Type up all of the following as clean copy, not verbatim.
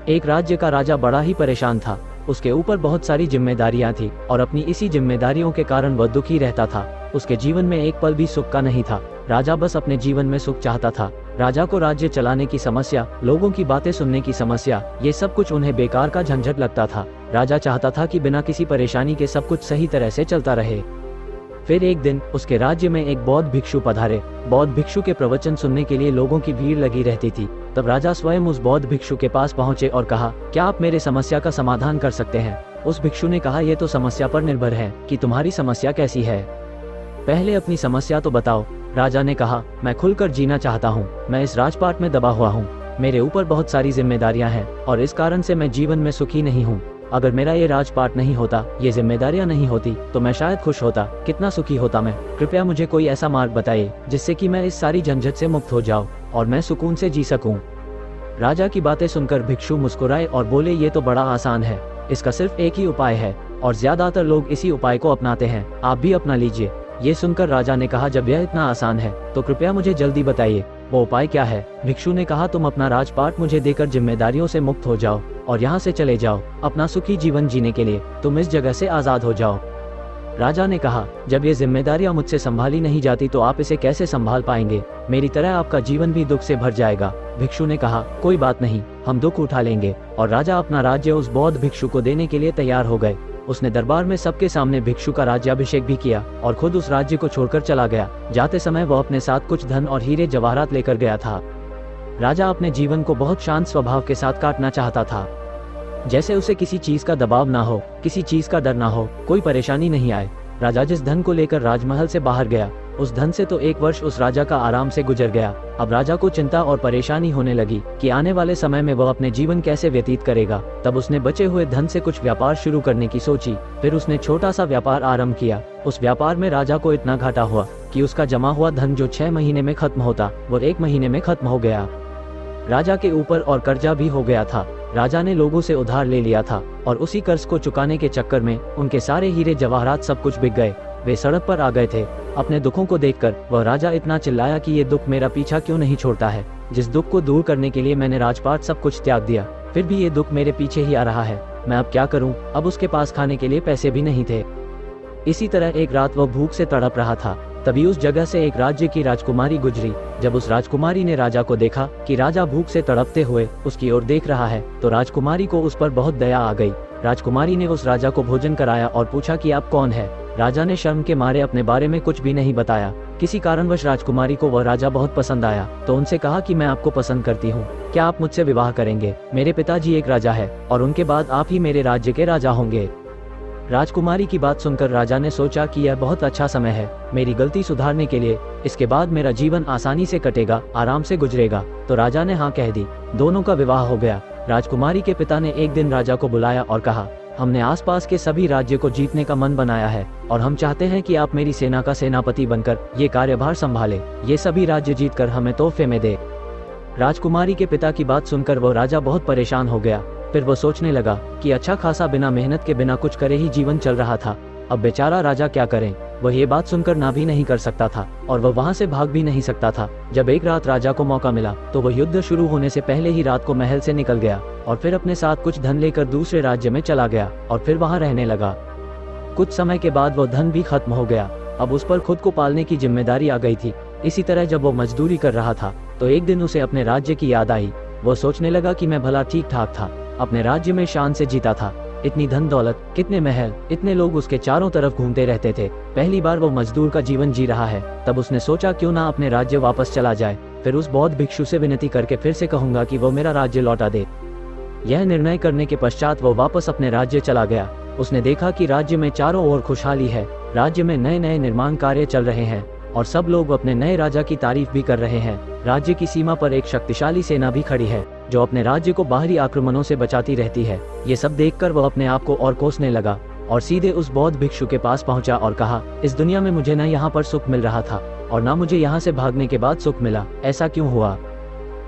एक राज्य का राजा बड़ा ही परेशान था। उसके ऊपर बहुत सारी जिम्मेदारियां थी और अपनी इसी जिम्मेदारियों के कारण वह दुखी रहता था। उसके जीवन में एक पल भी सुख का नहीं था। राजा बस अपने जीवन में सुख चाहता था। राजा को राज्य चलाने की समस्या, लोगों की बातें सुनने की समस्या, ये सब कुछ उन्हें बेकार का झंझट लगता था। राजा चाहता था कि बिना किसी परेशानी के सब कुछ सही तरह से चलता रहे। फिर एक दिन उसके राज्य में एक बौद्ध भिक्षु पधारे। बौद्ध भिक्षु के प्रवचन सुनने के लिए लोगों की भीड़ लगी रहती थी। तब राजा स्वयं उस बौद्ध भिक्षु के पास पहुंचे और कहा, क्या आप मेरे समस्या का समाधान कर सकते हैं? उस भिक्षु ने कहा, यह तो समस्या पर निर्भर है कि तुम्हारी समस्या कैसी है। पहले अपनी समस्या तो बताओ। राजा ने कहा, मैं खुलकर जीना चाहता हूँ। मैं इस राजपाट में दबा हुआ हूँ। मेरे ऊपर बहुत सारी जिम्मेदारियां हैं और इस कारण से मैं जीवन में सुखी नहीं हूँ। अगर मेरा ये राजपाट नहीं होता, ये जिम्मेदारियां नहीं होती, तो मैं शायद खुश होता, कितना सुखी होता मैं। कृपया मुझे कोई ऐसा मार्ग बताइए जिससे कि मैं इस सारी झंझट से मुक्त हो जाऊं और मैं सुकून से जी सकूं। राजा की बातें सुनकर भिक्षु मुस्कुराए और बोले, ये तो बड़ा आसान है। इसका सिर्फ एक ही उपाय है और ज्यादातर लोग इसी उपाय को अपनाते हैं। आप भी अपना लीजिए। ये सुनकर राजा ने कहा, जब यह इतना आसान है तो कृपया मुझे जल्दी बताइए, वो उपाय क्या है? भिक्षु ने कहा, तुम अपना राजपाट मुझे देकर जिम्मेदारियों से मुक्त हो जाओ और यहाँ से चले जाओ। अपना सुखी जीवन जीने के लिए तुम इस जगह से आजाद हो जाओ। राजा ने कहा, जब ये जिम्मेदारियां मुझसे संभाली नहीं जाती तो आप इसे कैसे संभाल पाएंगे? मेरी तरह आपका जीवन भी दुख से भर जाएगा। भिक्षु ने कहा, कोई बात नहीं, हम दुख उठा लेंगे। और राजा अपना राज्य उस बौद्ध भिक्षु को देने के लिए तैयार हो गए। उसने दरबार में सबके सामने भिक्षु का राज्याभिषेक भी किया और खुद उस राज्य को छोड़कर चला गया। जाते समय वह अपने साथ कुछ धन और हीरे जवाहरात लेकर गया था। राजा अपने जीवन को बहुत शांत स्वभाव के साथ काटना चाहता था, जैसे उसे किसी चीज का दबाव ना हो, किसी चीज का डर ना हो, कोई परेशानी नहीं आए। राजा जिस धन को लेकर राजमहल से बाहर गया, उस धन से तो एक वर्ष उस राजा का आराम से गुजर गया। अब राजा को चिंता और परेशानी होने लगी कि आने वाले समय में वह अपने जीवन कैसे व्यतीत करेगा। तब उसने बचे हुए धन से कुछ व्यापार शुरू करने की सोची। फिर उसने छोटा सा व्यापार आरंभ किया। उस व्यापार में राजा को इतना घाटा हुआ कि उसका जमा हुआ धन जो 6 महीने में खत्म होता, वो 1 महीने में खत्म हो गया। राजा के ऊपर और कर्जा भी हो गया था। राजा ने लोगों से उधार ले लिया था और उसी कर्ज को चुकाने के चक्कर में उनके सारे हीरे जवाहरात सब कुछ बिक गए। वे सड़क पर आ गए थे। अपने दुखों को देखकर वह राजा इतना चिल्लाया कि ये दुख मेरा पीछा क्यों नहीं छोड़ता है। जिस दुख को दूर करने के लिए मैंने राजपाट सब कुछ त्याग दिया, फिर भी ये दुख मेरे पीछे ही आ रहा है। मैं अब क्या करूं? अब उसके पास खाने के लिए पैसे भी नहीं थे। इसी तरह एक रात वह भूख से तड़प रहा था। तभी उस जगह से एक राज्य की राजकुमारी गुजरी। जब उस राजकुमारी ने राजा को देखा कि राजा भूख से तड़पते हुए उसकी ओर देख रहा है, तो राजकुमारी को उस पर बहुत दया आ गई। राजकुमारी ने उस राजा को भोजन कराया और पूछा कि आप कौन है? राजा ने शर्म के मारे अपने बारे में कुछ भी नहीं बताया। किसी कारणवश राजकुमारी को वह राजा बहुत पसंद आया, तो उनसे कहा कि मैं आपको पसंद करती हूँ, क्या आप मुझसे विवाह करेंगे? मेरे पिताजी एक राजा है और उनके बाद आप ही मेरे राज्य के राजा होंगे। राजकुमारी की बात सुनकर राजा ने सोचा कि यह बहुत अच्छा समय है मेरी गलती सुधारने के लिए। इसके बाद मेरा जीवन आसानी से कटेगा, आराम से गुजरेगा। तो राजा ने हाँ कह दी। दोनों का विवाह हो गया। राजकुमारी के पिता ने एक दिन राजा को बुलाया और कहा, हमने आसपास के सभी राज्य को जीतने का मन बनाया है और हम चाहते हैं कि आप मेरी सेना का सेनापति बनकर ये कार्यभार संभाले। ये सभी राज्य जीतकर हमें तोहफे में दे। राजकुमारी के पिता की बात सुनकर वह राजा बहुत परेशान हो गया। फिर वो सोचने लगा कि अच्छा खासा बिना मेहनत के बिना कुछ करे ही जीवन चल रहा था। अब बेचारा राजा क्या करें? वह ये बात सुनकर ना भी नहीं कर सकता था और वह वहां से भाग भी नहीं सकता था। जब एक रात राजा को मौका मिला तो वह युद्ध शुरू होने से पहले ही रात को महल से निकल गया और फिर अपने साथ कुछ धन लेकर दूसरे राज्य में चला गया और फिर वहां रहने लगा। कुछ समय के बाद वह धन भी खत्म हो गया। अब उस पर खुद को पालने की जिम्मेदारी आ गई थी। इसी तरह जब वो मजदूरी कर रहा था तो एक दिन उसे अपने राज्य की याद आई। वो सोचने लगा कि मैं भला ठीक ठाक था, अपने राज्य में शान से जीता था। इतनी धन दौलत, कितने महल, इतने लोग उसके चारों तरफ घूमते रहते थे। पहली बार वो मजदूर का जीवन जी रहा है। तब उसने सोचा क्यों ना अपने राज्य वापस चला जाए। फिर उस बौद्ध भिक्षु से विनती करके फिर से कहूंगा कि वो मेरा राज्य लौटा दे। यह निर्णय करने के पश्चात वो वापस अपने राज्य चला गया। उसने देखा कि राज्य में चारों ओर खुशहाली है। राज्य में नए नए निर्माण कार्य चल रहे हैं और सब लोग अपने नए राजा की तारीफ भी कर रहे हैं। राज्य की सीमा पर एक शक्तिशाली सेना भी खड़ी है जो अपने राज्य को बाहरी आक्रमणों से बचाती रहती है। ये सब देखकर वह अपने आप को और कोसने लगा और सीधे उस बौद्ध भिक्षु के पास पहुंचा और कहा, इस दुनिया में मुझे न यहाँ पर सुख मिल रहा था और न मुझे यहाँ से भागने के बाद सुख मिला, ऐसा क्यों हुआ?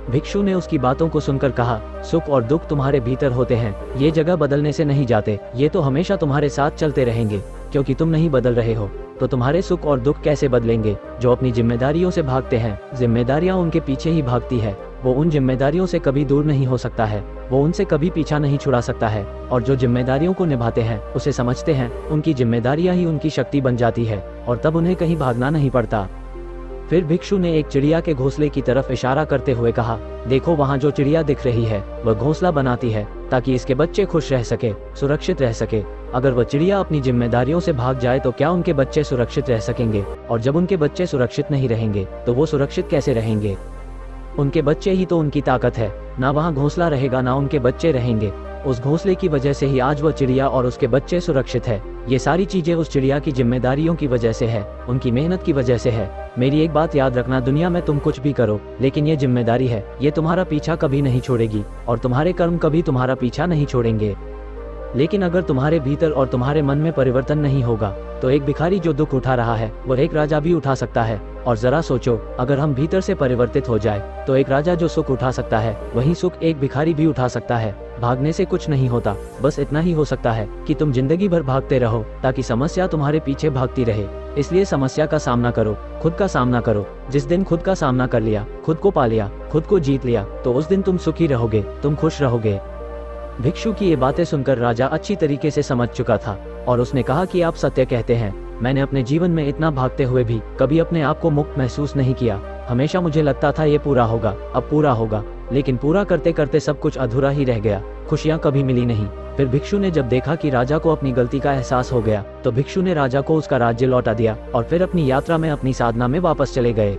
भिक्षु ने उसकी बातों को सुनकर कहा, सुख और दुख तुम्हारे भीतर होते हैं, ये जगह बदलने से नहीं जाते। ये तो हमेशा तुम्हारे साथ चलते रहेंगे। क्योंकि तुम नहीं बदल रहे हो तो तुम्हारे सुख और दुख कैसे बदलेंगे? जो अपनी जिम्मेदारियों से भागते हैं, जिम्मेदारियां उनके पीछे ही भागती है। वो उन जिम्मेदारियों से कभी दूर नहीं हो सकता है, वो उनसे कभी पीछा नहीं छुड़ा सकता है, और जो जिम्मेदारियों को निभाते हैं, उसे समझते हैं, उनकी जिम्मेदारियां ही उनकी शक्ति बन जाती है, और तब उन्हें कहीं भागना नहीं पड़ता। फिर भिक्षु ने एक चिड़िया के घोंसले की तरफ इशारा करते हुए कहा, देखो वहाँ जो चिड़िया दिख रही है, वह घोंसला बनाती है ताकि इसके बच्चे खुश रह सके, सुरक्षित रह सके। अगर वह चिड़िया अपनी जिम्मेदारियों से भाग जाए तो क्या उनके बच्चे सुरक्षित रह सकेंगे? और जब उनके बच्चे सुरक्षित नहीं रहेंगे तो वो सुरक्षित कैसे रहेंगे? उनके बच्चे ही तो उनकी ताकत है, ना वहाँ घोंसला रहेगा ना उनके बच्चे रहेंगे। उस घोंसले की वजह से ही आज वह चिड़िया और उसके बच्चे सुरक्षित है। ये सारी चीजें उस चिड़िया की जिम्मेदारियों की वजह से है, उनकी मेहनत की वजह से है। मेरी एक बात याद रखना, दुनिया में तुम कुछ भी करो, लेकिन ये जिम्मेदारी है, ये तुम्हारा पीछा कभी नहीं छोड़ेगी, और तुम्हारे कर्म कभी तुम्हारा पीछा नहीं छोड़ेंगे। लेकिन अगर तुम्हारे भीतर और तुम्हारे मन में परिवर्तन नहीं होगा तो एक भिखारी जो दुख उठा रहा है वह एक राजा भी उठा सकता है। और जरा सोचो, अगर हम भीतर से परिवर्तित हो जाए तो एक राजा जो सुख उठा सकता है वही सुख एक भिखारी भी उठा सकता है। भागने से कुछ नहीं होता, बस इतना ही हो सकता है कि तुम जिंदगी भर भागते रहो ताकि समस्या तुम्हारे पीछे भागती रहे। इसलिए समस्या का सामना करो, खुद का सामना करो। जिस दिन खुद का सामना कर लिया, खुद को पा लिया, खुद को जीत लिया, तो उस दिन तुम सुखी रहोगे, तुम खुश रहोगे। भिक्षु की ये बातें सुनकर राजा अच्छी तरीके से समझ चुका था और उसने कहा कि आप सत्य कहते हैं। मैंने अपने जीवन में इतना भागते हुए भी कभी अपने आप को मुक्त महसूस नहीं किया। हमेशा मुझे लगता था ये पूरा होगा, अब पूरा होगा, लेकिन पूरा करते करते सब कुछ अधूरा ही रह गया, खुशियां कभी मिली नहीं। फिर भिक्षु ने जब देखा कि राजा को अपनी गलती का एहसास हो गया तो भिक्षु ने राजा को उसका राज्य लौटा दिया और फिर अपनी यात्रा में अपनी साधना में वापस चले गए।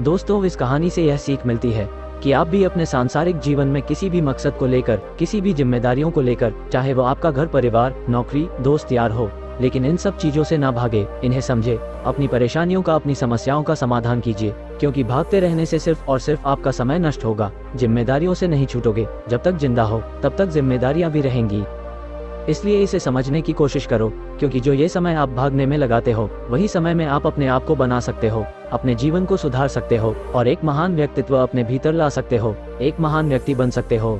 दोस्तों, इस कहानी से यह सीख मिलती है कि आप भी अपने सांसारिक जीवन में किसी भी मकसद को लेकर, किसी भी जिम्मेदारियों को लेकर, चाहे वो आपका घर परिवार, नौकरी, दोस्त यार हो, लेकिन इन सब चीजों से ना भागे, इन्हें समझे। अपनी परेशानियों का, अपनी समस्याओं का समाधान कीजिए, क्योंकि भागते रहने से सिर्फ और सिर्फ आपका समय नष्ट होगा, जिम्मेदारियों से नहीं छूटोगे। जब तक जिंदा हो तब तक जिम्मेदारियां भी रहेंगी। इसलिए इसे समझने की कोशिश करो, क्योंकि जो ये समय आप भागने में लगाते हो वही समय में आप अपने आप को बना सकते हो, अपने जीवन को सुधार सकते हो और एक महान व्यक्तित्व अपने भीतर ला सकते हो, एक महान व्यक्ति बन सकते हो।